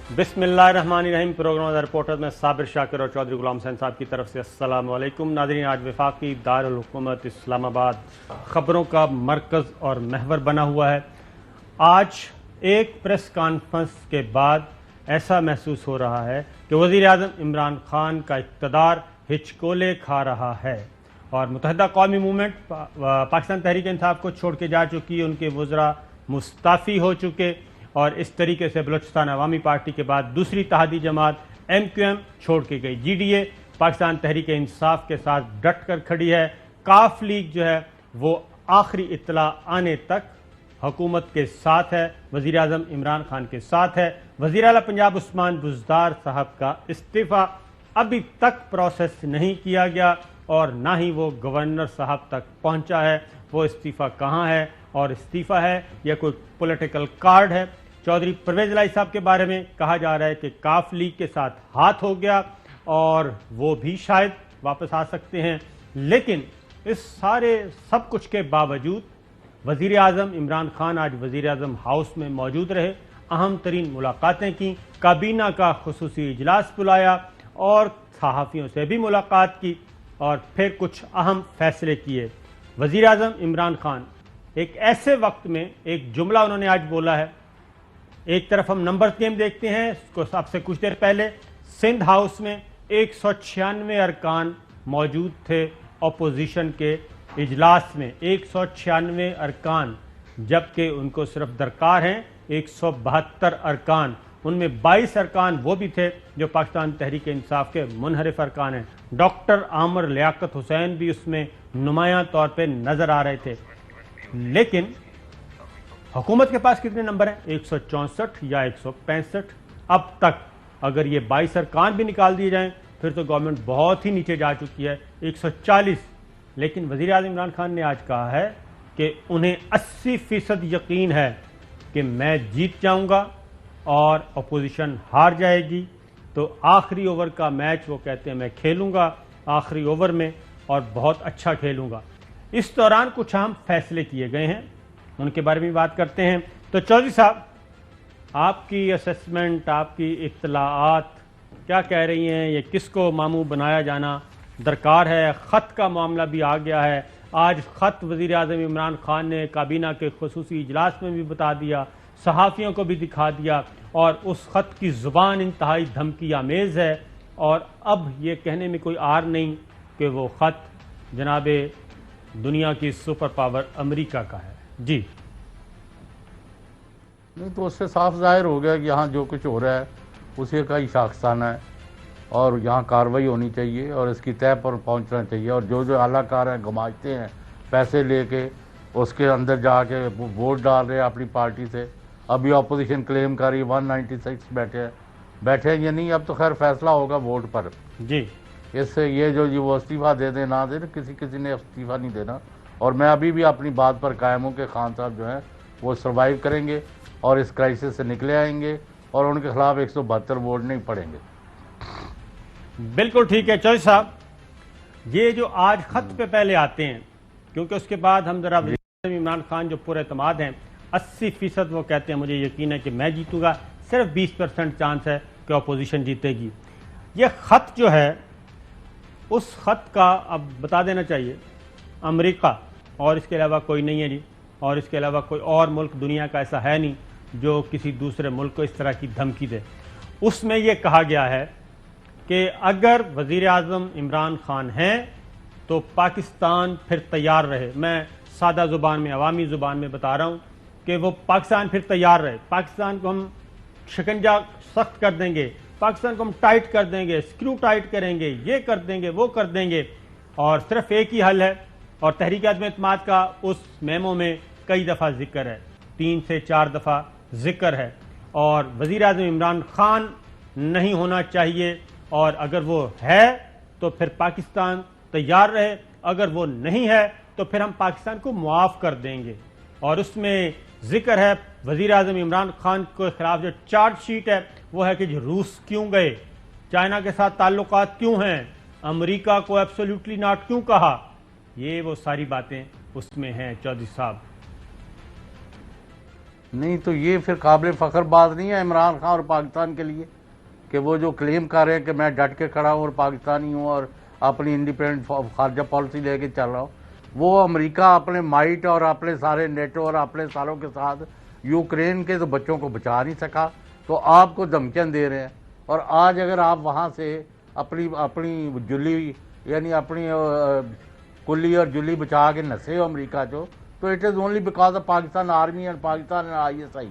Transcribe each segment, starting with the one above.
बिस्मिल्लाहिर्रहमानिर्रहीम। Programme reporter में साबिर शाकिर और चौधरी गुलाम हुसैन साहब की तरफ से अस्सलाम वालेकुम। नाज़रीन, आज वफाकी दारुल हुकूमत इस्लामाबाद ख़बरों का मरकज़ और महवर बना हुआ है। आज एक प्रेस कॉन्फ्रेंस के बाद ऐसा महसूस हो रहा है कि वज़ीर आज़म इमरान खान का इक़्तिदार हिचकोले खा रहा है और मुत्तहिदा कौमी मूवमेंट पाकिस्तान तहरीक इंसाफ को छोड़ के जा चुकी है। उनके वज़रा मुस्ताफ़ी हो चुके और इस तरीके से बलूचिस्तान अवामी पार्टी के बाद दूसरी तहादी जमात MQM छोड़ के गई। GDA पाकिस्तान तहरीक इंसाफ के साथ डट कर खड़ी है। काफ लीग जो है वो आखिरी इत्तला आने तक हुकूमत के साथ है, वज़ीर आज़म इमरान खान के साथ है। वज़ीर आला पंजाब उस्मान बुज़दार साहब का इस्तीफ़ा अभी तक प्रोसेस नहीं किया गया और ना ही वो गवर्नर साहब तक पहुंचा है। वो इस्तीफ़ा कहाँ है और इस्तीफ़ा है या कोई पॉलिटिकल कार्ड है? चौधरी परवेज़ इलाही साहब के बारे में कहा जा रहा है कि काफ लीग के साथ हाथ हो गया और वो भी शायद वापस आ सकते हैं। लेकिन इस सारे सब कुछ के बावजूद वज़ीर आज़म इमरान खान आज वज़ीर आज़म हाउस में मौजूद रहे, अहम तरीन मुलाकातें की, काबीना का खुसूसी इजलास बुलाया और सहाफ़ियों से भी मुलाकात की और फिर कुछ अहम फैसले किए। वज़ीर आज़म इमरान खान एक ऐसे वक्त में एक जुमला उन्होंने आज बोला है। एक तरफ हम नंबर गेम देखते हैं, इसको आपसे कुछ देर पहले सिंध हाउस में 196 अरकान मौजूद थे अपोजिशन के इजलास में, 196 अरकान, जबकि उनको सिर्फ दरकार हैं 172 अरकान। उनमें 22 अरकान वो भी थे जो पाकिस्तान तहरीक इंसाफ के मुनहरिफ अरकान हैं। डॉक्टर आमिर लियाकत हुसैन भी उसमें नुमायां तौर पे नजर आ रहे थे। लेकिन हुकूमत के पास कितने नंबर हैं? 164 या 165 अब तक। अगर ये 22 अरकान भी निकाल दिए जाएं फिर तो गवर्नमेंट बहुत ही नीचे जा चुकी है, 140। लेकिन वज़ीर आज़म इमरान खान ने आज कहा है कि उन्हें 80% यकीन है कि मैं जीत जाऊंगा और अपोजिशन हार जाएगी। तो आखिरी ओवर का मैच वो कहते हैं मैं खेलूंगा आखिरी ओवर में और बहुत अच्छा खेलूंगा। इस दौरान कुछ अहम फैसले किए गए हैं, उनके बारे में बात करते हैं। तो चौधरी साहब, आपकी असेसमेंट, आपकी इत्तलाआत क्या कह रही हैं? ये किसको मामू बनाया जाना दरकार है? ख़त का मामला भी आ गया है। आज ख़त वज़ीर आज़म इमरान खान ने काबीना के खुसूसी इजलास में भी बता दिया, सहाफ़ियों को भी दिखा दिया और उस ख़त की ज़ुबान इंतहाई धमकी आमेज़ है और अब ये कहने में कोई आर नहीं कि वो ख़त जनाबे दुनिया की सुपर पावर अमेरिका का है। जी नहीं तो उससे साफ जाहिर हो गया कि यहाँ जो कुछ हो रहा है उसी का ही शाखसाना है और यहाँ कार्रवाई होनी चाहिए और इसकी तय पर पहुँचना चाहिए। और जो जो आलाकार हैं गमाजते हैं पैसे लेके उसके अंदर जाके वोट डाल रहे हैं अपनी पार्टी से। अभी अपोजिशन क्लेम कर रही 196 बैठे हैं या नहीं, अब तो खैर फैसला होगा वोट पर। जी, इससे ये जो वो इस्तीफ़ा दे दें ना दे, किसी ने इस्तीफ़ा नहीं देना। और मैं अभी भी अपनी बात पर कायम हूँ कि खान साहब जो हैं वो सर्वाइव करेंगे और इस क्राइसिस से निकले आएंगे और उनके खिलाफ 172 वोट नहीं पड़ेंगे। बिल्कुल ठीक है चौधरी साहब। ये जो आज ख़त पे पहले आते हैं, क्योंकि उसके बाद हम जरा इमरान खान जो पूरे एतमाद हैं 80% वो कहते हैं मुझे यकीन है कि मैं जीतूंगा, सिर्फ 20% चांस है कि अपोजिशन जीतेगी। ये ख़त जो है उस ख़त का अब बता देना चाहिए अमेरिका और इसके अलावा कोई नहीं है जी, और इसके अलावा कोई और मुल्क दुनिया का ऐसा है नहीं जो किसी दूसरे मुल्क को इस तरह की धमकी दे। उसमें यह कहा गया है कि अगर वज़ीर आज़म इमरान खान हैं तो पाकिस्तान फिर तैयार रहे। मैं सादा ज़ुबान में, अवामी ज़ुबान में बता रहा हूँ कि वो पाकिस्तान फिर तैयार रहे। पाकिस्तान को हम शिकंजा सख्त कर देंगे, पाकिस्तान को हम टाइट कर देंगे, स्क्रू टाइट करेंगे, ये कर देंगे, वो कर देंगे। और सिर्फ एक ही हल है और तहरीक आज़म एतमाद का उस मेमो में कई दफ़ा जिक्र है, 3 से 4 दफ़ा जिक्र है। और वज़ीर आज़म इमरान खान नहीं होना चाहिए और अगर वो है तो फिर पाकिस्तान तैयार रहे, अगर वो नहीं है तो फिर हम पाकिस्तान को मुआफ़ कर देंगे। और उसमें जिक्र है वज़ीर आज़म इमरान खान के खिलाफ जो चार्जशीट है वो है कि रूस क्यों गए, चाइना के साथ ताल्लुकात क्यों हैं, अमेरिका को एब्सोल्युटली नॉट क्यों कहा, ये वो सारी बातें उसमें हैं चौधरी साहब। نہیں تو یہ پھر قابل فخر بات نہیں ہے عمران خان اور پاکستان کے لیے کہ وہ جو کلیم کر رہے ہیں کہ میں ڈٹ کے کھڑا ہوں اور پاکستانی ہوں اور اپنی انڈیپینڈنٹ خارجہ پالیسی لے کے چل رہا ہوں. وہ امریکہ اپنے مائٹ اور اپنے سارے نیٹو اور اپنے ساروں کے ساتھ یوکرین کے تو بچوں کو بچا نہیں سکا, تو آپ کو دھمکیاں دے رہے ہیں. اور آج اگر آپ وہاں سے اپنی جلی یعنی اپنی کلی اور جلی بچا کے نسے ہو امریکہ تو it is only because of Pakistan army اور پاکستان ISI.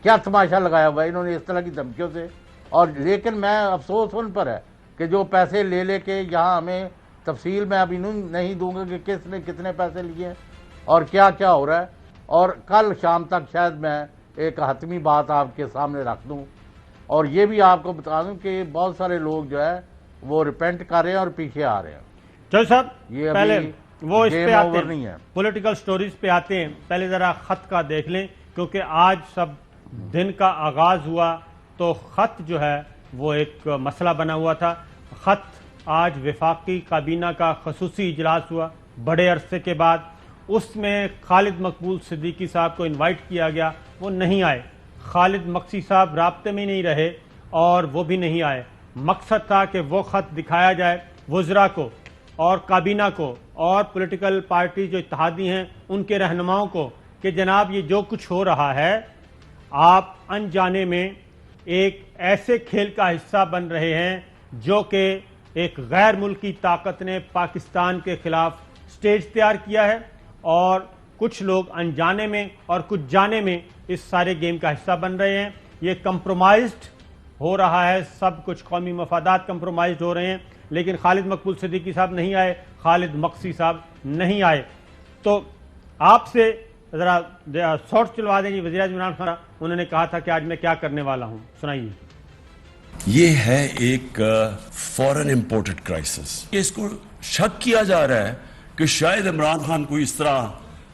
کیا تماشا لگایا ہوا ہے انہوں نے اس طرح کی دھمکیوں سے. اور لیکن میں افسوس ان پر ہے کہ جو پیسے لے کے یہاں ہمیں تفصیل میں ابھی نہیں دوں گا کہ کس نے کتنے پیسے لیے ہیں اور کیا کیا ہو رہا ہے. اور کل شام تک شاید میں ایک حتمی بات آپ کے سامنے رکھ دوں, اور یہ بھی آپ کو بتا دوں کہ بہت سارے لوگ جو ہے وہ ریپینٹ کر رہے ہیں اور پیچھے آ رہے ہیں. چل صاحب یہ پہلے وہ اس پہ آتے نہیں ہیں, ہے. پولیٹیکل سٹوریز پہ آتے ہیں. پہلے ذرا خط کا دیکھ لیں, کیونکہ آج سب دن کا آغاز ہوا تو خط جو ہے وہ ایک مسئلہ بنا ہوا تھا. خط آج وفاقی کابینہ کا خصوصی اجلاس ہوا بڑے عرصے کے بعد. اس میں خالد مقبول صدیقی صاحب کو انوائٹ کیا گیا, وہ نہیں آئے. خالد مقصی صاحب رابطے میں نہیں رہے اور وہ بھی نہیں آئے. مقصد تھا کہ وہ خط دکھایا جائے وزراء کو اور کابینہ کو اور پولیٹیکل پارٹی جو اتحادی ہیں ان کے رہنماؤں کو کہ جناب یہ جو کچھ ہو رہا ہے آپ انجانے میں ایک ایسے کھیل کا حصہ بن رہے ہیں جو کہ ایک غیر ملکی طاقت نے پاکستان کے خلاف سٹیج تیار کیا ہے, اور کچھ لوگ انجانے میں اور کچھ جانے میں اس سارے گیم کا حصہ بن رہے ہیں. یہ کمپرومائزڈ ہو رہا ہے, سب کچھ قومی مفادات کمپرومائزڈ ہو رہے ہیں, لیکن خالد مقبول صدیقی صاحب نہیں آئے, خالد مقصی صاحب نہیں آئے. تو آپ سے ذرا شارٹ چلوا دیں. جی وزیر اعظم عمران خان انہوں نے کہا تھا کہ آج میں کیا کرنے والا ہوں, سنائیے. یہ ہے ایک فورن امپورٹڈ کرائسس. اس کو شک کیا جا رہا ہے کہ شاید عمران خان کو اس طرح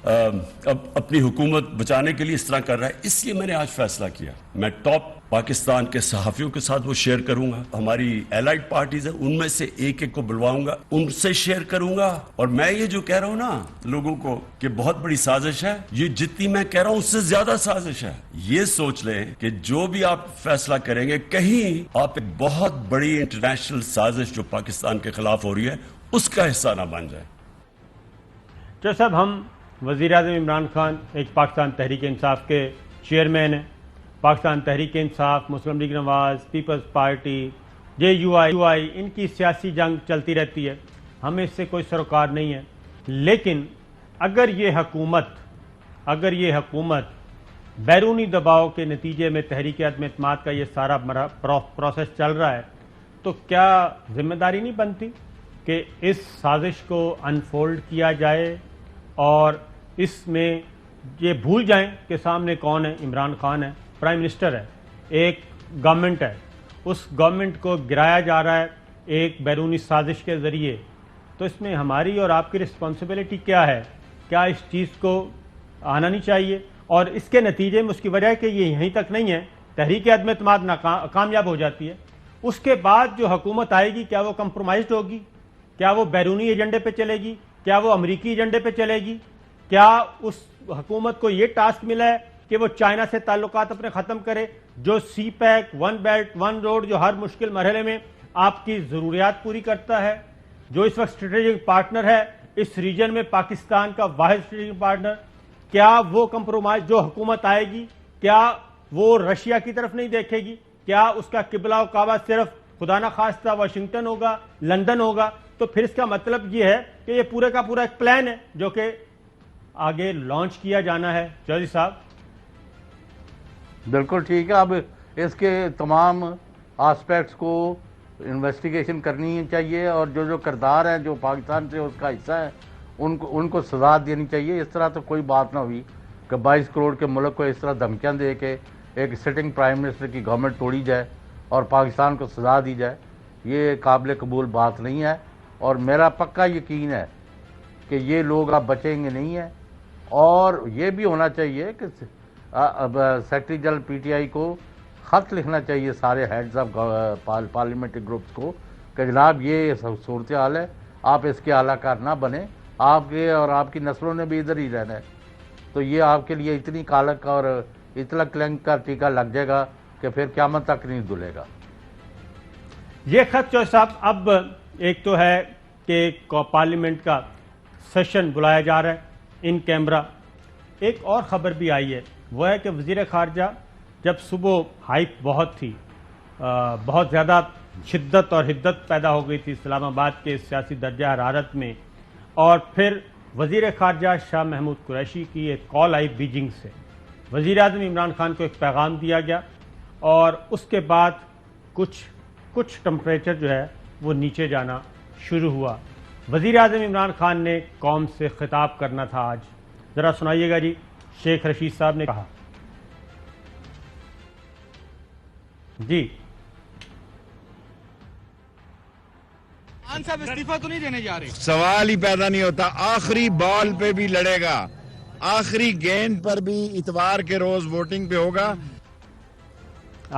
اپنی حکومت بچانے کے لیے اس طرح کر رہا ہے. اس لیے میں نے آج فیصلہ کیا, میں ٹاپ پاکستان کے صحافیوں کے ساتھ وہ شیئر کروں گا, ہماری الائڈ پارٹیز ہیں ان میں سے ایک ایک کو بلواؤں گا, ان سے شیئر کروں گا. اور میں یہ جو کہہ رہا ہوں نا لوگوں کو کہ بہت بڑی سازش ہے, یہ جتنی میں کہہ رہا ہوں اس سے زیادہ سازش ہے. یہ سوچ لیں کہ جو بھی آپ فیصلہ کریں گے کہیں آپ ایک بہت بڑی انٹرنیشنل سازش جو پاکستان کے خلاف ہو رہی ہے اس کا حصہ نہ بن جائے. جو صاحب ہم وزیر اعظم عمران خان ایک پاکستان تحریک انصاف کے چیئرمین ہیں. پاکستان تحریک انصاف, مسلم لیگ نواز, پیپلز پارٹی, JUI ان کی سیاسی جنگ چلتی رہتی ہے, ہمیں اس سے کوئی سروکار نہیں ہے. لیکن اگر یہ حکومت بیرونی دباؤ کے نتیجے میں تحریک عدم اعتماد کا یہ سارا پروسیس چل رہا ہے تو کیا ذمہ داری نہیں بنتی کہ اس سازش کو انفولڈ کیا جائے اور اس میں یہ بھول جائیں کہ سامنے کون ہے, عمران خان ہے, پرائم منسٹر ہے, ایک گورنمنٹ ہے, اس گورنمنٹ کو گرایا جا رہا ہے ایک بیرونی سازش کے ذریعے. تو اس میں ہماری اور آپ کی رسپانسبلٹی کیا ہے؟ کیا اس چیز کو آنا نہیں چاہیے؟ اور اس کے نتیجے میں اس کی وجہ ہے کہ یہ یہیں تک نہیں ہے, تحریک عدم اعتماد کامیاب ہو جاتی ہے, اس کے بعد جو حکومت آئے گی کیا وہ کمپرومائزڈ ہوگی؟ کیا وہ بیرونی ایجنڈے پہ چلے گی؟ کیا وہ امریکی ایجنڈے پہ چلے گی؟ کیا اس حکومت کو یہ ٹاسک ملا ہے کہ وہ چائنا سے تعلقات اپنے ختم کرے, جو CPEC, one belt one road جو ہر مشکل مرحلے میں آپ کی ضروریات پوری کرتا ہے, جو اس وقت اسٹریٹجک پارٹنر ہے اس ریجن میں, پاکستان کا واحد اسٹریٹجک پارٹنر, کیا وہ کمپرومائز جو حکومت آئے گی کیا وہ رشیا کی طرف نہیں دیکھے گی؟ کیا اس کا قبلہ و کعبہ صرف خدا نہ خواستہ واشنگٹن ہوگا, لندن ہوگا؟ تو پھر اس کا مطلب یہ ہے کہ یہ پورے کا پورا ایک پلان ہے جو کہ آگے لانچ کیا جانا ہے. چودھری صاحب بالکل ٹھیک ہے. اب اس کے تمام آسپیکٹس کو انویسٹیگیشن کرنی چاہیے اور جو کردار ہیں جو پاکستان سے اس کا حصہ ہے ان کو سزا دینی چاہیے. اس طرح تو کوئی بات نہ ہوئی کہ 22 کروڑ کے ملک کو اس طرح دھمکیاں دے کے ایک سٹنگ پرائم منسٹر کی گورنمنٹ توڑی جائے اور پاکستان کو سزا دی جائے. یہ قابل قبول بات نہیں ہے اور میرا پکا یقین ہے کہ یہ لوگ اب بچیں گے نہیں ہیں. اور یہ بھی ہونا چاہیے کہ سیکرٹری جنرل PTI کو خط لکھنا چاہیے سارے ہیڈز آف پارلیمنٹری گروپس کو کہ جناب یہ صورتحال ہے, آپ اس کے اعلی کار نہ بنیں, آپ کے اور آپ کی نسلوں نے بھی ادھر ہی رہنا ہے. تو یہ آپ کے لیے اتنی کالک اور اتنا کلنک کا ٹیکہ لگ جائے گا کہ پھر قیامت تک نہیں دھلے گا. یہ خط چوہدری صاحب اب ایک تو ہے کہ پارلیمنٹ کا سیشن بلایا جا رہا ہے ان کیمرہ. ایک اور خبر بھی آئی ہے، وہ ہے کہ وزیر خارجہ جب صبح ہائپ بہت تھی، بہت زیادہ شدت اور حدت پیدا ہو گئی تھی اسلام آباد کے سیاسی درجہ حرارت میں، اور پھر وزیر خارجہ شاہ محمود قریشی کی ایک کال آئی بیجنگ سے. وزیر اعظم عمران خان کو ایک پیغام دیا گیا اور اس کے بعد کچھ ٹمپریچر جو ہے وہ نیچے جانا شروع ہوا. وزیر اعظم عمران خان نے قوم سے خطاب کرنا تھا آج. ذرا سنائیے گا جی شیخ رشید صاحب نے کہا. جی خان صاحب استعفیٰ تو نہیں دینے جا رہے؟ سوال ہی پیدا نہیں ہوتا. آخری بال پہ بھی لڑے گا، آخری گیند پر بھی اتوار کے روز ووٹنگ پہ ہوگا.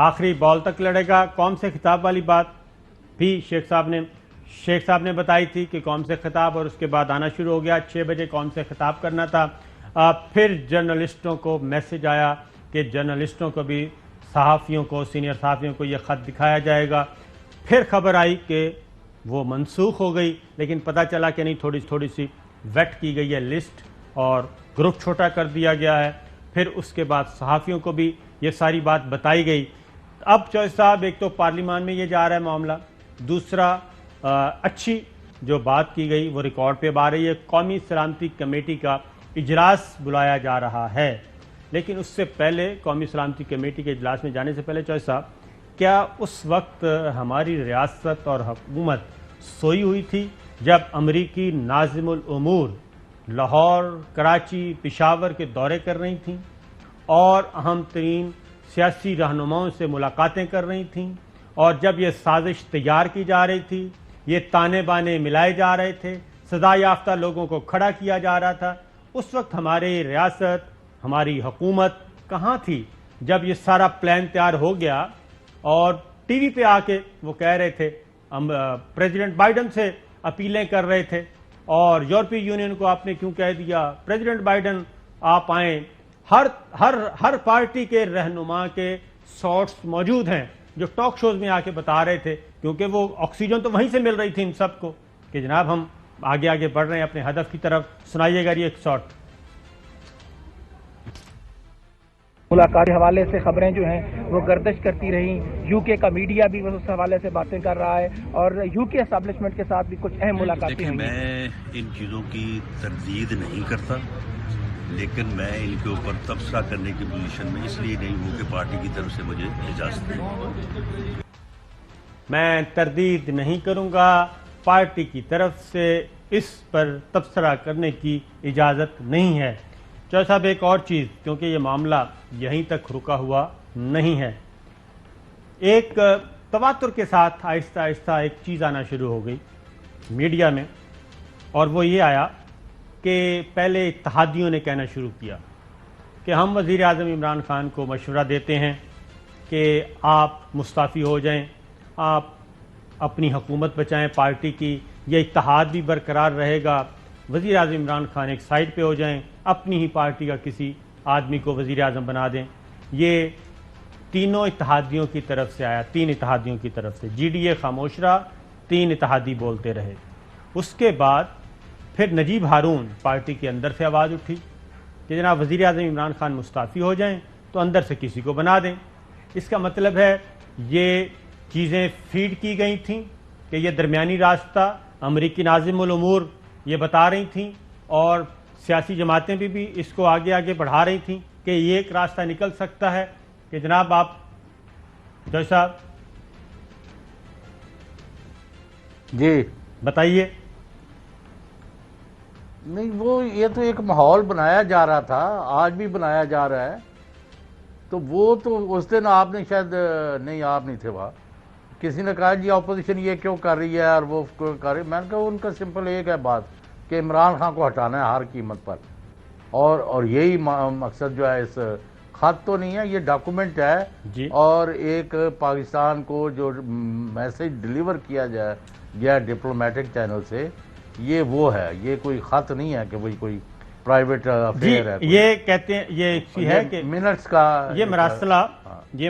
آخری بال تک لڑے گا. قوم سے خطاب والی بات بھی شیخ صاحب نے بتائی تھی کہ قوم سے خطاب، اور اس کے بعد آنا شروع ہو گیا. 6 بجے قوم سے خطاب کرنا تھا. پھر جرنلسٹوں کو میسج آیا کہ جرنلسٹوں کو بھی، صحافیوں کو، سینئر صحافیوں کو یہ خط دکھایا جائے گا. پھر خبر آئی کہ وہ منسوخ ہو گئی، لیکن پتہ چلا کہ نہیں، تھوڑی سی ویٹ کی گئی ہے لسٹ اور گروپ چھوٹا کر دیا گیا ہے. پھر اس کے بعد صحافیوں کو بھی یہ ساری بات بتائی گئی. اب چوہدری صاحب ایک تو پارلیمان میں یہ جا رہا ہے معاملہ، دوسرا اچھی جو بات کی گئی وہ ریکارڈ پہ آ رہی ہے. قومی سلامتی کمیٹی کا اجلاس بلایا جا رہا ہے، لیکن اس سے پہلے قومی سلامتی کمیٹی کے اجلاس میں جانے سے پہلے چوہدری صاحب، کیا اس وقت ہماری ریاست اور حکومت سوئی ہوئی تھی جب امریکی ناظم الامور لاہور، کراچی، پشاور کے دورے کر رہی تھیں اور اہم ترین سیاسی رہنماؤں سے ملاقاتیں کر رہی تھیں، اور جب یہ سازش تیار کی جا رہی تھی، یہ تانے بانے ملائے جا رہے تھے، سزا یافتہ لوگوں کو کھڑا کیا جا رہا تھا، اس وقت ہماری ریاست، ہماری حکومت کہاں تھی جب یہ سارا پلان تیار ہو گیا؟ اور ٹی وی پہ آ کے وہ کہہ رہے تھے، پریزیڈنٹ بائیڈن سے اپیلیں کر رہے تھے، اور یورپی یونین کو آپ نے کیوں کہہ دیا پریزیڈنٹ بائیڈن آپ آئیں. ہر پارٹی کے رہنما کے سارٹس موجود ہیں جو ٹاک شوز میں آ کے بتا رہے تھے، کیونکہ وہ آکسیجن تو وہیں سے مل رہی تھی ان سب کو، کہ جناب ہم آگے بڑھ رہے ہیں اپنے ہدف کی طرف. سنائیے گا یہ ایک شارٹ. ملاقات کے حوالے سے خبریں جو ہیں وہ گردش کرتی رہیں. یو کے کا میڈیا بھی اس حوالے سے باتیں کر رہا ہے، اور یو کے اسٹیبلشمنٹ کے ساتھ بھی کچھ اہم ملاقاتیں دیکھیں، ہوئی. میں ان چیزوں کی تردید نہیں کرتا، لیکن میں ان کے اوپر تبصرہ کرنے کی پوزیشن میں اس لیے نہیں ہوں کہ پارٹی کی طرف سے مجھے اجازت نہیں. میں تردید نہیں کروں گا، پارٹی کی طرف سے اس پر تبصرہ کرنے کی اجازت نہیں ہے. چوہدری صاحب ایک اور چیز، کیونکہ یہ معاملہ یہیں تک رکا ہوا نہیں ہے، ایک تواتر کے ساتھ آہستہ آہستہ ایک چیز آنا شروع ہو گئی میڈیا میں، اور وہ یہ آیا کہ پہلے اتحادیوں نے کہنا شروع کیا کہ ہم وزیر اعظم عمران خان کو مشورہ دیتے ہیں کہ آپ مستعفی ہو جائیں، آپ اپنی حکومت بچائیں پارٹی کی، یہ اتحاد بھی برقرار رہے گا، وزیر اعظم عمران خان ایک سائڈ پہ ہو جائیں، اپنی ہی پارٹی کا کسی آدمی کو وزیر اعظم بنا دیں. یہ تینوں اتحادیوں کی طرف سے آیا، 3 اتحادیوں کی طرف سے. جی ڈی اے خاموش رہا، 3 اتحادی بولتے رہے. اس کے بعد پھر نجیب ہارون پارٹی کے اندر سے آواز اٹھی کہ جناب وزیر اعظم عمران خان مستعفی ہو جائیں تو اندر سے کسی کو بنا دیں. اس کا مطلب ہے یہ چیزیں فیڈ کی گئی تھیں کہ یہ درمیانی راستہ امریکی ناظم الامور یہ بتا رہی تھیں، اور سیاسی جماعتیں بھی اس کو آگے بڑھا رہی تھیں کہ یہ ایک راستہ نکل سکتا ہے کہ جناب آپ چوہدری صاحب جی بتائیے. نہیں، وہ یہ تو ایک ماحول بنایا جا رہا تھا، آج بھی بنایا جا رہا ہے. تو وہ تو اس دن آپ نے شاید نہیں، آپ نہیں تھے وہاں، کسی نے کہا جی اپوزیشن یہ کیوں کر رہی ہے اور وہ کیوں کر رہی ہے. میں نے کہا ان کا سمپل ایک ہے بات کہ عمران خان کو ہٹانا ہے ہر قیمت پر، اور یہی مقصد جو ہے اس خط تو نہیں ہے، یہ ڈاکومنٹ ہے جی. اور ایک پاکستان کو جو میسج ڈیلیور کیا گیا ڈپلومیٹک چینل سے، یہ وہ ہے، یہ کوئی خط نہیں ہے کہ وہی کوئی प्राइवेट अफेयर है। ये कहते हैं ये सी है कि मिनट्स का ये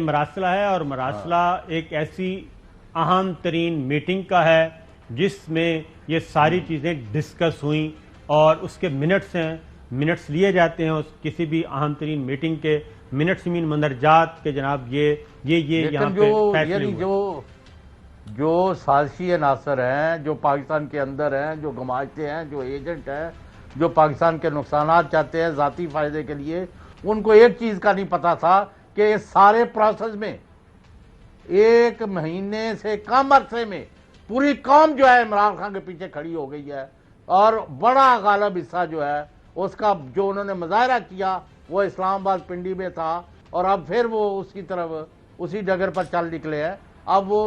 मरासला है और मरासला एक ऐसी अहम तरीन मीटिंग का है जिसमें ये सारी चीज़ें डिस्कस हुई और उसके मिनट्स लिए जाते हैं उस किसी भी अहम तरीन मीटिंग के मिनट्स मीन मंदरजात के जनाब ये यहाँ लेकिन पे फैसले यानी हुए। जो साजिशी अनासर हैं, जो पाकिस्तान के अंदर हैं, जो गमाजते हैं, जो एजेंट हैं, जो पाकिस्तान के नुकसानात चाहते हैं ज़ाती फ़ायदे के लिए, उनको एक चीज़ का नहीं पता था कि इस सारे प्रोसेस में 1 महीने से कम अरसे में पूरी कौम जो है इमरान खान के पीछे खड़ी हो गई है और बड़ा गालिब हिस्सा जो है उसका जो उन्होंने मुजाहरा किया वो इस्लामाबाद पिंडी में था और अब फिर वो उसकी तरफ उसी डगर पर चल निकले हैं। अब वो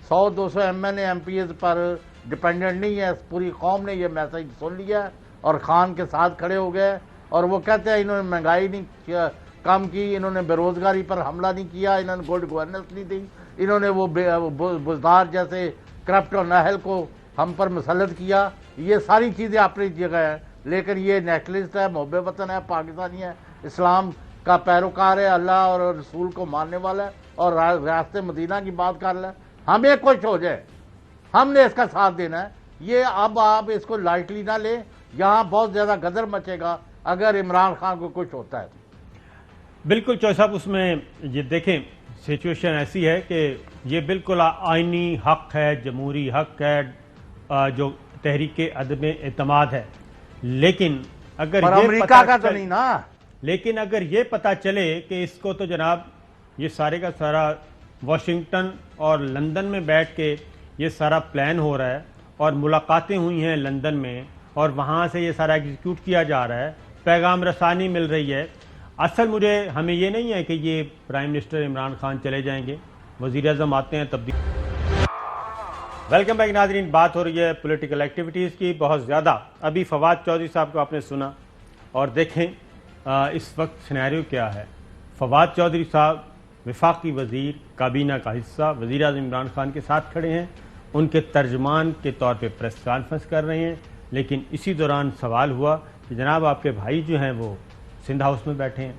100-200 MNA MPs पर डिपेंडेंट नहीं है, पूरी कौम ने ये मैसेज सुन लिया और खान के साथ खड़े हो गए और वो कहते हैं इन्होंने महंगाई नहीं कम की, इन्होंने बेरोजगारी पर हमला नहीं किया, इन्होंने गुड गवर्नेंस नहीं दी, इन्होंने वो बुजदार जैसे करप्ट और नाहल को हम पर मुसल्लत किया। ये सारी चीज़ें अपनी जगह हैं, लेकिन ये नेशनलिस्ट है, मुहब्बे वतन है, पाकिस्तानी है, इस्लाम का पैरोकार है, अल्लाह और रसूल को मानने वाला है और रास्ते मदीना की बात कर ले। हमें कुछ हो जाए हमने इसका साथ देना है। ये अब आप इसको लाइटली ना ले, यहाँ बहुत ज़्यादा गदर मचेगा अगर इमरान खान को कुछ होता है। बिल्कुल चौधरी साहब, उसमें ये देखें सिचुएशन ऐसी है कि ये बिल्कुल आइनी हक है, जमहूरी हक है, जो तहरीक अदम एतमाद है, लेकिन अगर पर ये अमेरिका का तो नहीं ना, लेकिन अगर ये पता चले कि इसको तो जनाब ये सारे का सारा वाशिंगटन और लंदन में बैठ के ये सारा प्लान हो रहा है और मुलाकातें हुई हैं लंदन में और वहाँ से ये सारा एग्जीक्यूट किया जा रहा है, पैगाम रसानी मिल रही है। असल मुझे हमें ये नहीं है कि ये प्राइम मिनिस्टर इमरान खान चले जाएंगे, वज़ीर आज़म आते हैं तब्दील। वेलकम बैक नाज़रीन, बात हो रही है पॉलिटिकल एक्टिविटीज़ की बहुत ज़्यादा। अभी फवाद चौधरी साहब को आपने सुना और देखें इस वक्त सिनेरियो क्या है। फवाद चौधरी साहब वफाकी वज़ीर, काबीना का हिस्सा, वज़ीर आज़म इमरान खान के साथ खड़े हैं, उनके तर्जमान के तौर पे प्रेस कॉन्फ्रेंस कर रहे हैं। लेकिन इसी दौरान सवाल हुआ कि जनाब आपके भाई जो हैं वो सिंध हाउस में बैठे हैं।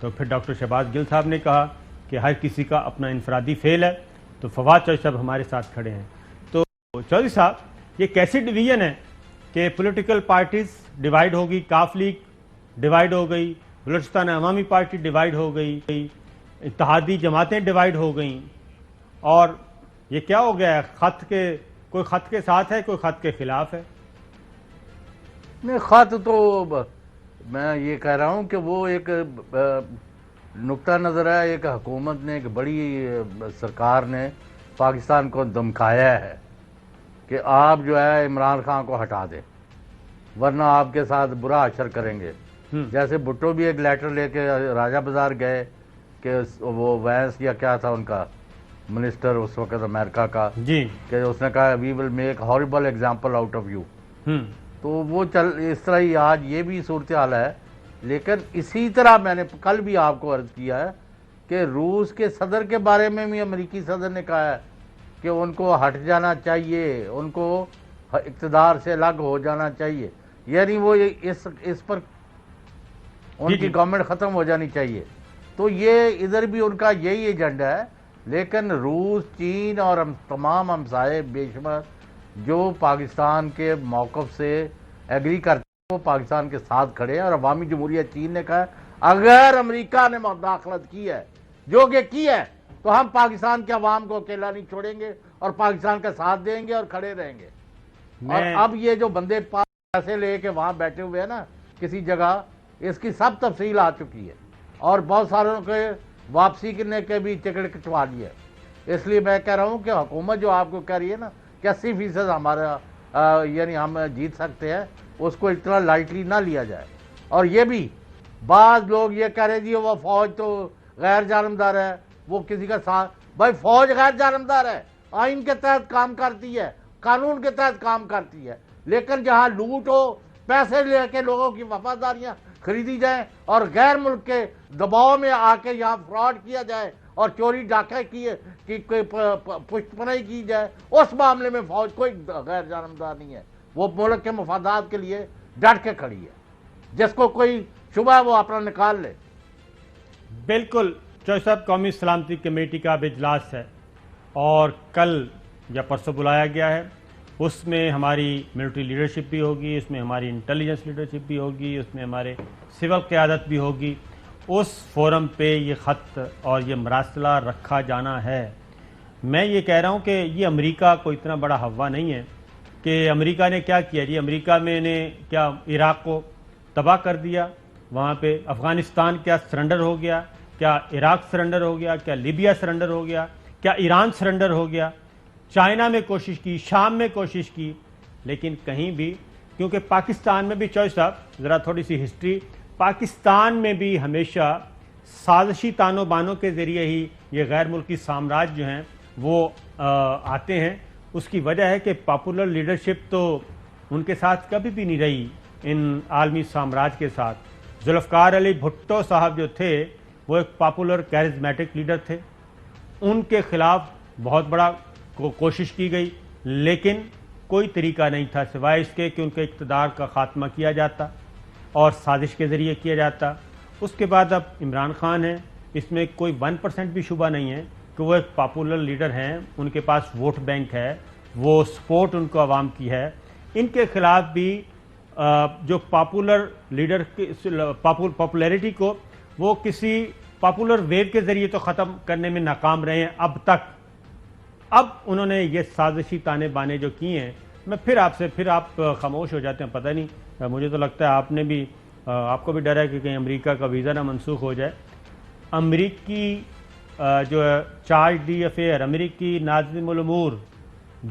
तो फिर डॉक्टर शहबाज गिल साहब ने कहा कि हर किसी का अपना इनफरादी फेल है, तो फवाद चौधरी साहब हमारे साथ खड़े हैं। तो चौधरी साहब, ये कैसी डिवीज़न है कि पॉलिटिकल पार्टीज़ डिवाइड होगी, काफ लीग डिवाइड हो गई, बलूचिस्तान अवामी पार्टी डिवाइड हो गई, इत्तेहादी जमातें डिवाइड हो गई, और ये क्या हो गया है? कोई खत के साथ है, कोई खत के खिलाफ है? नहीं, खत तो मैं ये कह रहा हूँ कि वो एक नुक्ता नज़र है। एक हुकूमत ने, एक बड़ी सरकार ने पाकिस्तान को धमकाया है कि आप जो है इमरान खान को हटा दें वरना आपके साथ बुरा असर करेंगे। जैसे भुट्टो भी एक लेटर लेके राजा बाजार गए कि वो वैंस या क्या था उनका मिनिस्टर उस वक्त अमेरिका का जी, कि उसने कहा we will make horrible example out of you. तो वो इस तरह ही आज ये भी सूरत हाल है। लेकिन इसी तरह मैंने कल भी आपको अर्ज किया है कि रूस के सदर के बारे में भी अमेरिकी सदर ने कहा है कि उनको हट जाना चाहिए, उनको इक़्तिदार से अलग हो जाना चाहिए, यानी वो इस पर उनकी गवर्नमेंट ख़त्म हो जानी चाहिए। तो ये इधर भी उनका यही एजेंडा है। लेकिन रूस, चीन और हम तमाम हमसाए बेशुमार जो पाकिस्तान के मौक़िफ़ से एग्री करते हैं वो पाकिस्तान के साथ खड़े हैं। और अवामी जमहूरियत चीन ने कहा अगर अमेरिका ने मुदाखलत की है, जो कि की है, तो हम पाकिस्तान के अवाम को अकेला नहीं छोड़ेंगे और पाकिस्तान का साथ देंगे और खड़े रहेंगे। और अब ये जो बंदे पैसे लेके वहाँ बैठे हुए हैं ना किसी जगह, इसकी सब तफसील आ चुकी है और बहुत सारों के वापसी करने के भी टिकट कटवा दिए। इसलिए मैं कह रहा हूँ कि हुकूमत जो आपको कह रही है ना कि 80% हमारा यानी हम जीत सकते हैं, उसको इतना लाइटली ना लिया जाए। और ये भी बाज़ लोग ये कह रहे जी वो फ़ौज तो गैर जानबदार है, वो किसी का साथ, भाई फ़ौज गैर जानबदार है, आइन के तहत काम करती है, कानून के तहत काम करती है। लेकिन जहाँ लूट हो, पैसे लेके लोगों की वफादारियाँ खरीदी जाए और गैर मुल्क के दबाव में आके यहाँ फ्रॉड किया जाए और चोरी डाका की कोई पुष्टपनाही की जाए, उस मामले में फौज कोई गैर जानबदार नहीं है। वो मुल्क के मफादात के लिए डट के खड़ी है। جس کو کوئی شبہ ہے وہ اپنا نکال لے. بالکل چوہدری صاحب، قومی سلامتی کمیٹی کا اب اجلاس ہے اور کل یا پرسوں بلایا گیا ہے. اس میں ہماری ملٹری لیڈرشپ بھی ہوگی، اس میں ہماری انٹیلیجنس لیڈرشپ بھی ہوگی، اس میں ہمارے سول قیادت بھی ہوگی. اس فورم پہ یہ خط اور یہ مراسلہ رکھا جانا ہے. میں یہ کہہ رہا ہوں کہ یہ امریکہ کوئی اتنا بڑا ہوا نہیں ہے کہ امریکہ نے کیا کیا جی. امریکہ میں نے کیا عراق کو تباہ کر دیا، وہاں پہ افغانستان کیا سرنڈر ہو گیا، کیا عراق سرنڈر ہو گیا، کیا لیبیا سرنڈر ہو گیا، کیا ایران سرنڈر ہو گیا. چائنا میں کوشش کی، شام میں کوشش کی، لیکن کہیں بھی، کیونکہ پاکستان میں بھی چوہدری صاحب ذرا تھوڑی سی ہسٹری، پاکستان میں بھی ہمیشہ سازشی تانو بانوں کے ذریعے ہی یہ غیر ملکی سامراج جو ہیں وہ آتے ہیں. اس کی وجہ ہے کہ پاپولر لیڈرشپ تو ان کے ساتھ کبھی بھی نہیں رہی ان عالمی سامراج کے ساتھ. ذوالفقار علی بھٹو صاحب جو تھے وہ ایک پاپولر کیرزمیٹک لیڈر تھے. ان کے خلاف بہت بڑا کوشش کی گئی، لیکن کوئی طریقہ نہیں تھا سوائے اس کے کہ ان کے اقتدار کا خاتمہ کیا جاتا اور سازش کے ذریعے کیا جاتا. اس کے بعد اب عمران خان ہیں، اس میں کوئی 1% بھی شبہ نہیں ہے کہ وہ ایک پاپولر لیڈر ہیں، ان کے پاس ووٹ بینک ہے، وہ سپورٹ ان کو عوام کی ہے. ان کے خلاف بھی جو پاپولر لیڈر پاپولیرٹی کو وہ کسی پاپولر ویو کے ذریعے تو ختم کرنے میں ناکام رہے ہیں اب تک. اب انہوں نے یہ سازشی تانے بانے جو کیے ہیں، میں پھر آپ خاموش ہو جاتے ہیں. پتہ نہیں، مجھے تو لگتا ہے آپ کو بھی ڈر ہے کہ کہیں امریکہ کا ویزا نہ منسوخ ہو جائے. امریکی جو چارج ڈی افیئر، امریکی ناظم الامور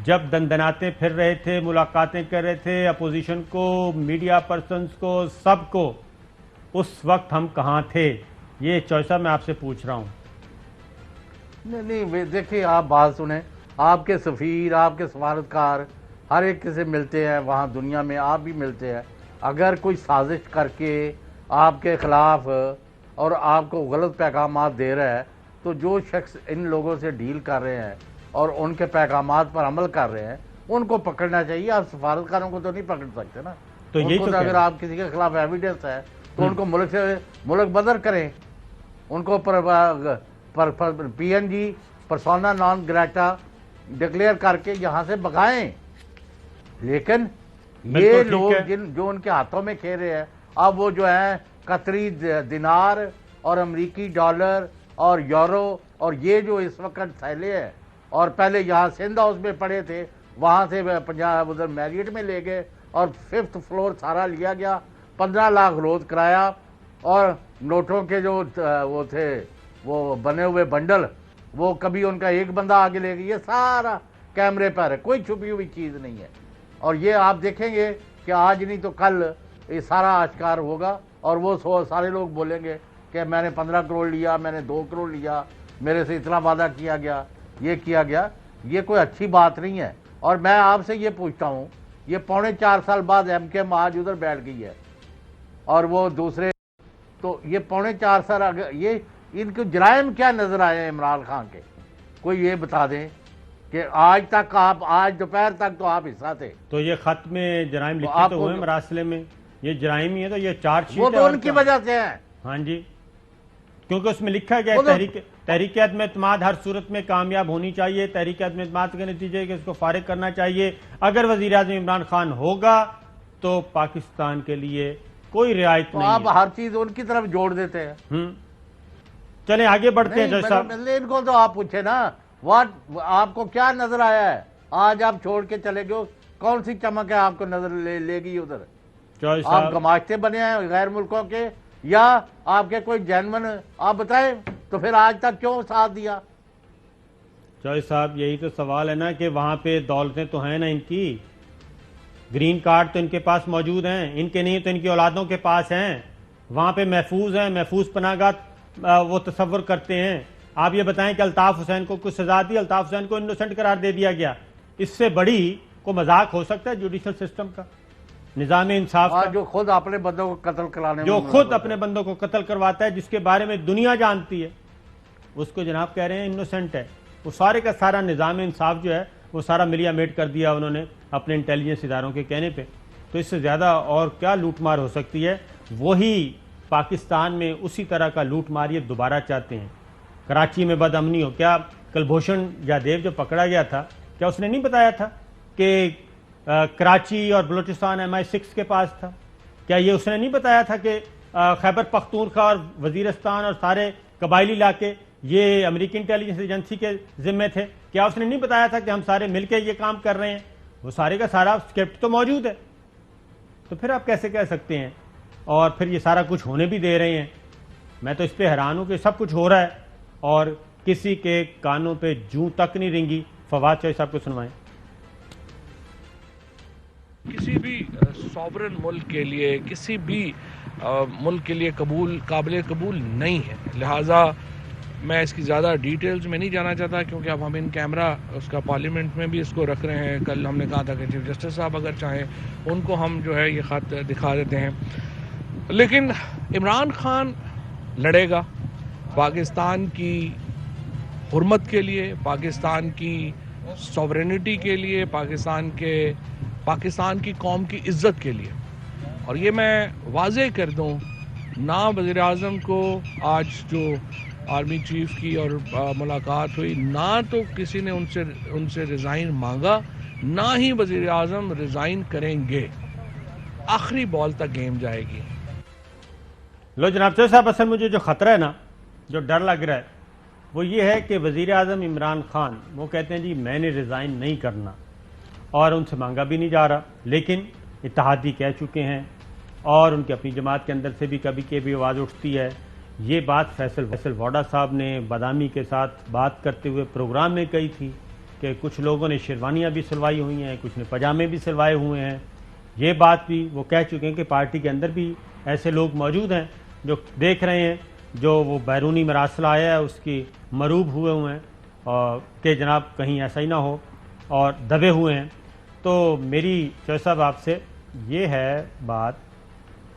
جب دندناتے پھر رہے تھے، ملاقاتیں کر رہے تھے اپوزیشن کو، میڈیا پرسنز کو، سب کو، اس وقت ہم کہاں تھے؟ یہ چوہدری صاحب میں آپ سے پوچھ رہا ہوں. نہیں دیکھیے، آپ بات سنیں، آپ کے سفیر، آپ کے سفارتکار ہر ایک سے ملتے ہیں وہاں دنیا میں، آپ بھی ملتے ہیں. اگر کوئی سازش کر کے آپ کے خلاف اور آپ کو غلط پیغامات دے رہا ہے تو جو شخص ان لوگوں سے ڈیل کر رہے ہیں اور ان کے پیغامات پر عمل کر رہے ہیں ان کو پکڑنا چاہیے. آپ سفارتکاروں کو تو نہیں پکڑ سکتے نا. تو ان کو اگر آپ کسی کے خلاف ایویڈنس ہے تو ان کو ملک سے ملک بدر کریں، ان کو P N G persona non grata declare کر کے یہاں سے بھگائیں. لیکن یہ لوگ جو ان کے ہاتھوں میں کھیرے ہیں، اب وہ جو ہیں قطری دینار اور امریکی ڈالر اور یورو اور یہ جو اس وقت پھیلے ہیں، اور پہلے یہاں سندھ ہاؤس میں پڑے تھے، وہاں سے پنجاب ادھر میریٹ میں لے گئے اور 5th فلور سارا لیا گیا، 15 لاکھ روز کرایہ، اور نوٹوں کے جو وہ تھے وہ بنے ہوئے بنڈل، وہ کبھی ان کا ایک بندہ آگے لے گیا. یہ سارا کیمرے پر ہے، کوئی چھپی ہوئی چیز نہیں ہے. اور یہ آپ دیکھیں گے کہ آج نہیں تو کل یہ سارا آشکار ہوگا، اور وہ سارے لوگ بولیں گے کہ میں نے 15 کروڑ لیا، میں نے 2 کروڑ لیا، میرے سے اتنا وعدہ کیا گیا، یہ کیا گیا. یہ کوئی اچھی بات نہیں ہے. اور میں آپ سے یہ پوچھتا ہوں، یہ 4.25 سال بعد ایم کے ایم آج ادھر بیٹھ گئی ہے اور وہ دوسرے، تو یہ 4.25 سال یہ ان کے جرائم کیا نظر آئے ہیں عمران خان کے؟ کوئی یہ بتا دیں کہ آج تک آپ، آج دوپہر تک تو آپ حصہ تھے. تو یہ خط میں جرائم لکھے تو ہوئے مراسلے میں، یہ جرائم ہی ہے، تو یہ چارج شیٹ وہ تو ان کی وجہ سے ہیں. ہاں جی، کیونکہ اس میں لکھا گیا تحریک عدم اعتماد ہر صورت میں کامیاب ہونی چاہیے. تحریک عدم اعتماد کے نتیجے کہ اس کو فارغ کرنا چاہیے. اگر وزیر اعظم عمران خان ہوگا تو پاکستان کے لیے کوئی رعایت نہیں. آپ ہر چیز ان کی طرف جوڑ دیتے ہیں. چلیں آگے بڑھتے ہیں جج صاحب. ان کو تو آپ پوچھیں نا، آپ کو کیا نظر آیا ہے؟ آج آپ چھوڑ کے چلے گئے، کون سی چمک ہے آپ کو نظر لے گی ادھر؟ آپ گماشتے بنے ہیں غیر ملکوں کے، یا آپ کے کوئی جینون؟ آپ بتائیں تو پھر آج تک کیوں ساتھ دیا؟ چوہدری صاحب یہی تو سوال ہے نا کہ وہاں پہ دولتیں تو ہیں نا ان کی، گرین کارڈ تو ان کے پاس موجود ہیں، ان کے نہیں تو ان کی اولادوں کے پاس ہیں، وہاں پہ محفوظ ہیں، محفوظ پناہ گاہ وہ تصور کرتے ہیں. آپ یہ بتائیں کہ الطاف حسین کو کچھ سزا دی، الطاف حسین کو انوسنٹ قرار دے دیا گیا. اس سے بڑی کو مذاق ہو سکتا ہے جوڈیشل سسٹم کا، نظام انصاف کا، جو خود اپنے بندوں کو قتل کرانے، جو خود اپنے بندوں کو قتل کرواتا ہے، جس کے بارے میں دنیا جانتی ہے، اس کو جناب کہہ رہے ہیں انوسنٹ ہے. وہ سارے کا سارا نظام انصاف جو ہے وہ سارا ملیا میٹ کر دیا انہوں نے اپنے انٹیلیجنس اداروں کے کہنے پہ. تو اس سے زیادہ اور کیا لوٹ مار ہو سکتی ہے؟ वही पाकिस्तान में उसी तरह का लूट मार ये दोबारा चाहते हैं। कराची में बदअमनी हो, क्या कुलभूषण जाधव जो पकड़ा गया था, क्या उसने नहीं बताया था कि कराची और बलूचिस्तान MI6 के पास था? क्या ये उसने नहीं बताया था कि खैबर पख्तूनख्वा और वजीरिस्तान और सारे कबायली इलाके ये अमेरिकी इंटेलिजेंस एजेंसी के जिम्मे थे? क्या उसने नहीं बताया था कि हम सारे मिलकर ये काम कर रहे हैं? वो सारे का सारा स्क्रिप्ट तो मौजूद है। तो फिर आप कैसे कह सकते हैं? और फिर ये सारा कुछ होने भी दे रहे हैं। मैं तो इस पे हैरान हूं कि सब कुछ हो रहा है और किसी के कानों पे जूं तक नहीं रेंगी। फवाद चौधरी साहब को सुनवाएं। किसी भी सॉवरन मुल्क के लिए, किसी भी मुल्क के लिए काबिल कबूल नहीं है। लिहाजा मैं इसकी ज़्यादा डिटेल्स में नहीं जाना चाहता, क्योंकि अब हम इन कैमरा उसका पार्लियामेंट में भी इसको रख रहे हैं। कल हमने कहा था कि चीफ जस्टिस साहब अगर चाहें उनको हम जो है ये ख़त दिखा देते हैं। लेकिन इमरान खान लड़ेगा पाकिस्तान की हुर्मत के लिए, पाकिस्तान की सॉवरेनिटी के लिए, पाकिस्तान की कौम की इज़्ज़त के लिए। और ये मैं वाज़े कर दूं, ना वज़ीर आज़म को आज जो आर्मी चीफ की और मुलाकात हुई, ना तो किसी ने उनसे रिज़ाइन मांगा, ना ही वज़ीर आज़म रिज़ाइन करेंगे। आखिरी बॉल तक गेम जाएगी। लो जनाब चौधरी साहब, असल मुझे जो ख़तरा है ना, जो डर लग रहा है, वो ये है कि वज़ीर आज़म इमरान खान वो कहते हैं जी मैंने रिज़ाइन नहीं करना और उनसे मांगा भी नहीं जा रहा, लेकिन इत्तेहादी कह चुके हैं और उनकी अपनी जमात के अंदर से भी कभी कभी आवाज़ उठती है। ये बात फैसल वाडा साहब ने बादामी के साथ बात करते हुए प्रोग्राम में कही थी कि कुछ लोगों ने शेरवानियाँ भी सिलवाई हुई हैं, कुछ ने पजामे भी सिलवाए हुए हैं। ये बात भी वो कह चुके हैं कि पार्टी के अंदर भी ऐसे लोग मौजूद हैं जो देख रहे हैं, जो वो बैरूनी मरासला आया है उसकी मरूब हुए हुए हैं और कि जनाब कहीं ऐसा ही ना हो और दबे हुए हैं। तो मेरी चौधरी साहब आपसे ये है बात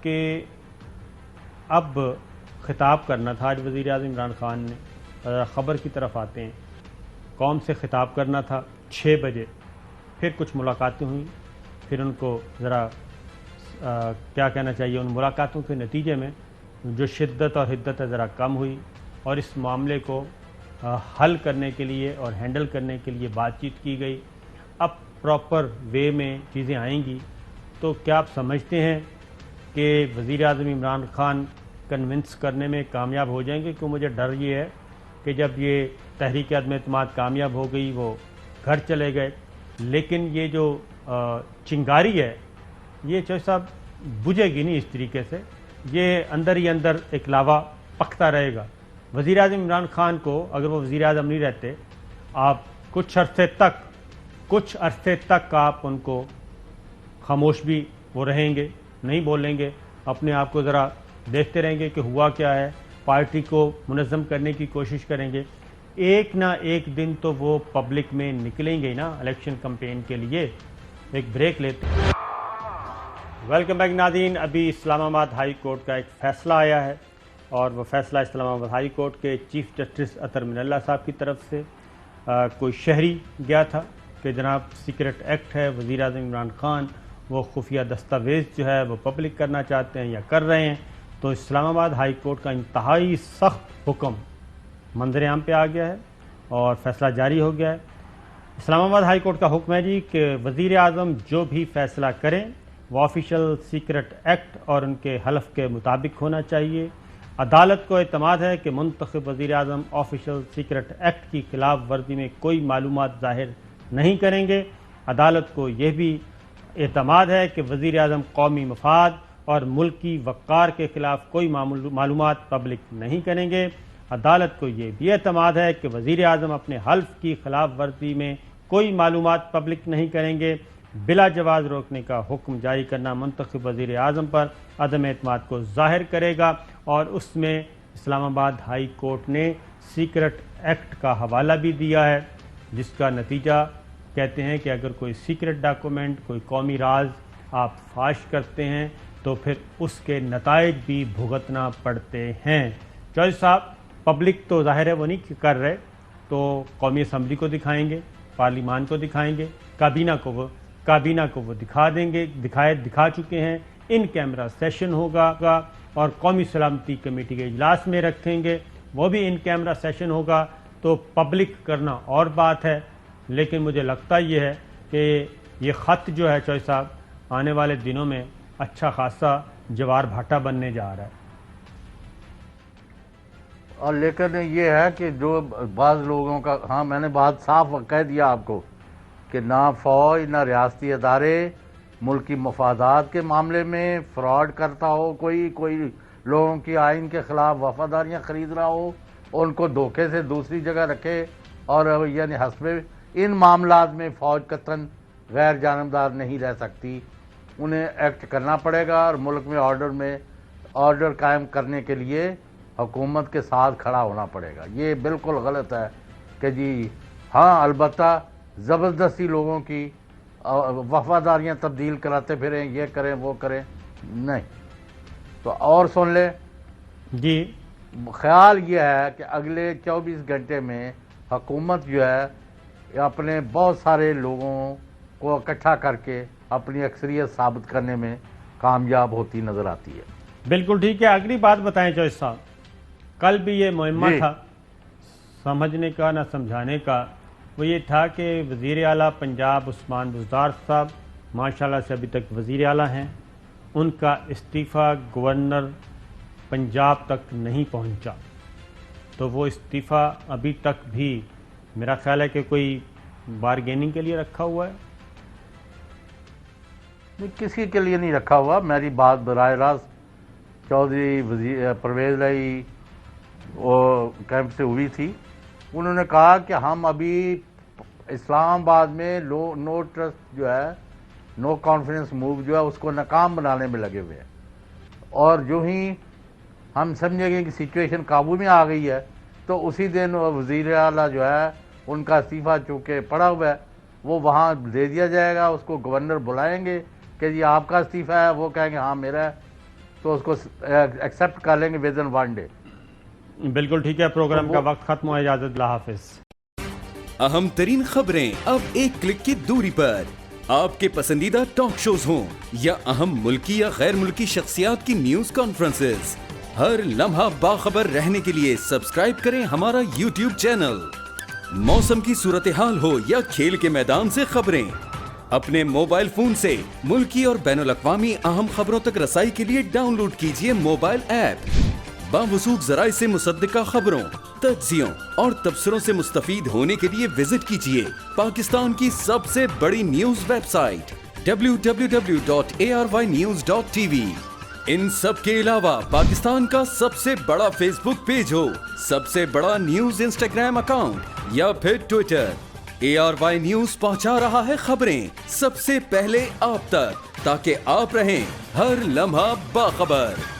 कि अब खिताब करना था आज वज़ीर आज़म इमरान खान ने, ख़बर की तरफ आते हैं, कौम से खिताब करना था 6 बजे, फिर कुछ मुलाकातें हुई, फिर उनको ज़रा क्या कहना चाहिए, उन मुलाकातों के नतीजे में जो शिद्दत और हिद्दत है ज़रा कम हुई और इस मामले को हल करने के लिए और हैंडल करने के लिए बातचीत की गई। अब प्रॉपर वे में चीज़ें आएंगी तो क्या आप समझते हैं कि वज़ीर आज़म इमरान खान कन्विंस करने में कामयाब हो जाएंगे? क्यों मुझे डर ये है कि जब ये तहरीक अदम-ए-एतमाद कामयाब हो गई, वो घर चले गए, लेकिन ये जो चिंगारी है ये चौधरी साहब बुझेगी नहीं इस तरीके से, ये अंदर ही अंदर एक लावा पकता रहेगा। वज़ीर आज़म इमरान खान को अगर वो वज़ीर आज़म नहीं रहते, आप कुछ अरसे तक आप उनको खामोश भी वो रहेंगे, नहीं बोलेंगे, अपने आप को ज़रा देखते रहेंगे कि हुआ क्या है, पार्टी को मुनज़्ज़म करने की कोशिश करेंगे। एक ना एक दिन तो वो पब्लिक में निकलेंगे ही ना इलेक्शन कैंपेन के लिए। एक ब्रेक लेते हैं। वेलकम बैक नाज़रीन। अभी इस्लामाबाद हाई कोर्ट का एक फ़ैसला आया है और वो फ़ैसला इस्लामाबाद हाई कोर्ट के चीफ जस्टिस अतर मिनल्ला साहब की तरफ से कोई शहरी गया था कि जनाब सीक्रेट एक्ट है, वज़ीर आज़म इमरान खान वो खुफिया दस्तावेज़ जो है वो पब्लिक करना चाहते हैं या कर रहे हैं। तो इस्लामाबाद हाई कोर्ट का इंतहाई सख्त हुक्म मंजर आम पे आ गया है और फ़ैसला जारी हो गया है। इस्लामाबाद हाई कोर्ट का हुक्म है जी कि वज़ीर आज़म जो भी फ़ैसला करें वो ऑफिशियल सीक्रेट एक्ट और उनके हलफ के मुताबिक होना चाहिए। अदालत को एतमाद है कि मुंतखब वज़ीर आज़म ऑफिशियल सीक्रेट एक्ट की खिलाफ वर्जी में कोई मालूमात ज़ाहिर नहीं करेंगे। अदालत को यह भी एतमाद है कि वज़ीर आज़म कौमी मफाद और मुल्की वक़ार के ख़िलाफ़ कोई मालूमात पब्लिक नहीं करेंगे। अदालत को ये भी एतमाद है कि वज़ीर आज़म अपने हल्फ की खिलाफ वर्जी में कोई मालूमात पब्लिक नहीं करेंगे। बिला जवाज़ रोकने का हुक्म जारी करना मुंतखब वज़ीर आज़म पर अदम एतमाद को ज़ाहिर करेगा और उसमें इस्लामाबाद हाई कोर्ट ने सीक्रेट एक्ट का हवाला भी दिया है, जिसका नतीजा कहते हैं कि अगर कोई सीक्रेट डॉक्यूमेंट, कोई कौमी राज आप फाश करते हैं तो फिर उसके नताइज भी भुगतना पड़ते हैं। चौधरी साहब पब्लिक तो ज़ाहिर है वो नहीं कर रहे, तो कौमी असम्बली को दिखाएंगे, पार्लिमान को दिखाएंगे, काबीना को वो दिखा देंगे, दिखा चुके हैं इन कैमरा सेशन होगा और कौमी सलामती कमेटी के इजलास में रखेंगे, वो भी इन कैमरा सेशन होगा, तो पब्लिक करना और बात है। लेकिन मुझे लगता ये है कि ये ख़त जो है चौधरी साहब आने वाले दिनों में अच्छा खासा जवार भाटा बनने जा रहा है। और लेकिन ये है कि जो बाज़ लोगों का, हाँ मैंने बात साफ कह दिया आपको कि ना फ़ौज ना रियासती अदारे मुल्क की मफादात के मामले में फ्रॉड करता हो, कोई लोगों की आइन के ख़िलाफ़ वफादारियाँ ख़रीद रहा हो, उनको धोखे से दूसरी जगह रखे, और यानी हस्बे इन मामलात में फ़ौज कतन गैर जानबदार नहीं रह सकती, उन्हें एक्ट करना पड़ेगा और मुल्क में ऑर्डर कायम करने के लिए हुकूमत के साथ खड़ा होना पड़ेगा। ये बिल्कुल गलत है कि जी हाँ अलबत्ता ज़बरदस्ती लोगों की वफादारियाँ तब्दील कराते फिरें, ये करें वो करें, नहीं। तो और सुन ले जी, ख्याल ये है कि अगले 24 घंटे में हुकूमत जो है अपने बहुत सारे लोगों को इकट्ठा करके अपनी अक्सरियत साबित करने में कामयाब होती नज़र आती है। बिल्कुल ठीक है। अगली बात बताएं चौधरी साहब, कल भी ये मुहिम्मा जी। था समझने का ना समझाने का, वो ये था कि वज़ीर आला पंजाब उस्मान बुज़दार साहब माशाल्लाह से अभी तक वज़ीर आला हैं, उनका इस्तीफ़ा गवर्नर पंजाब तक नहीं पहुंचा, तो वो इस्तीफ़ा अभी तक भी मेरा ख्याल है कि कोई बारगेनिंग के लिए रखा हुआ है। नहीं, किसी के लिए नहीं रखा हुआ। मेरी बात बराह रास्त चौधरी परवेज़ लाई वो कैंप से हुई थी। उन्होंने कहा कि हम अभी इस्लामाबाद में नो ट्रस्ट जो है, नो कॉन्फिडेंस मूव जो है उसको नाकाम बनाने में लगे हुए हैं, और जो ही हम समझेंगे कि सिचुएशन काबू में आ गई है तो उसी दिन वज़ीर आला जो है उनका इस्तीफ़ा चूँकि पड़ा हुआ है वो वहाँ दे दिया जाएगा, उसको गवर्नर बुलाएंगे कि जी आपका इस्तीफ़ा है, वो कहेंगे हाँ मेरा है, तो उसको एक्सेप्ट कर लेंगे विद इन 1 डे। बिल्कुल ठीक है। प्रोग्राम का वक्त खत्म हुआ, इजाज़त, अल्लाह हाफिज़। अहम तरीन खबरें अब एक क्लिक की दूरी पर, आपके पसंदीदा टॉक शोज हों या अहम मुल्की या गैर मुल्की शख्सियात की न्यूज कॉन्फ्रेंसेस, हर लम्हा बाखबर रहने के लिए सब्सक्राइब करें हमारा YouTube चैनल। मौसम की सूरत हाल हो या खेल के मैदान से खबरें, अपने मोबाइल फोन से मुल्की और बैनुल-अक़वामी अहम खबरों तक रसाई के लिए डाउनलोड कीजिए मोबाइल ऐप। बावसूख ज़राए से मुसद्दिका खबरों, तज्ज़ियों और तबसरों से मुस्तफ़ीद होने के लिए विजिट कीजिए पाकिस्तान की सबसे बड़ी न्यूज वेबसाइट www.arvnews.tv। इन सब के अलावा पाकिस्तान का सबसे बड़ा फेसबुक पेज हो, सबसे बड़ा न्यूज इंस्टाग्राम अकाउंट या फिर ट्विटर, ARY न्यूज पहुंचा रहा है खबरें सबसे पहले आप तक, ताकि आप रहें हर लम्हा बाखबर।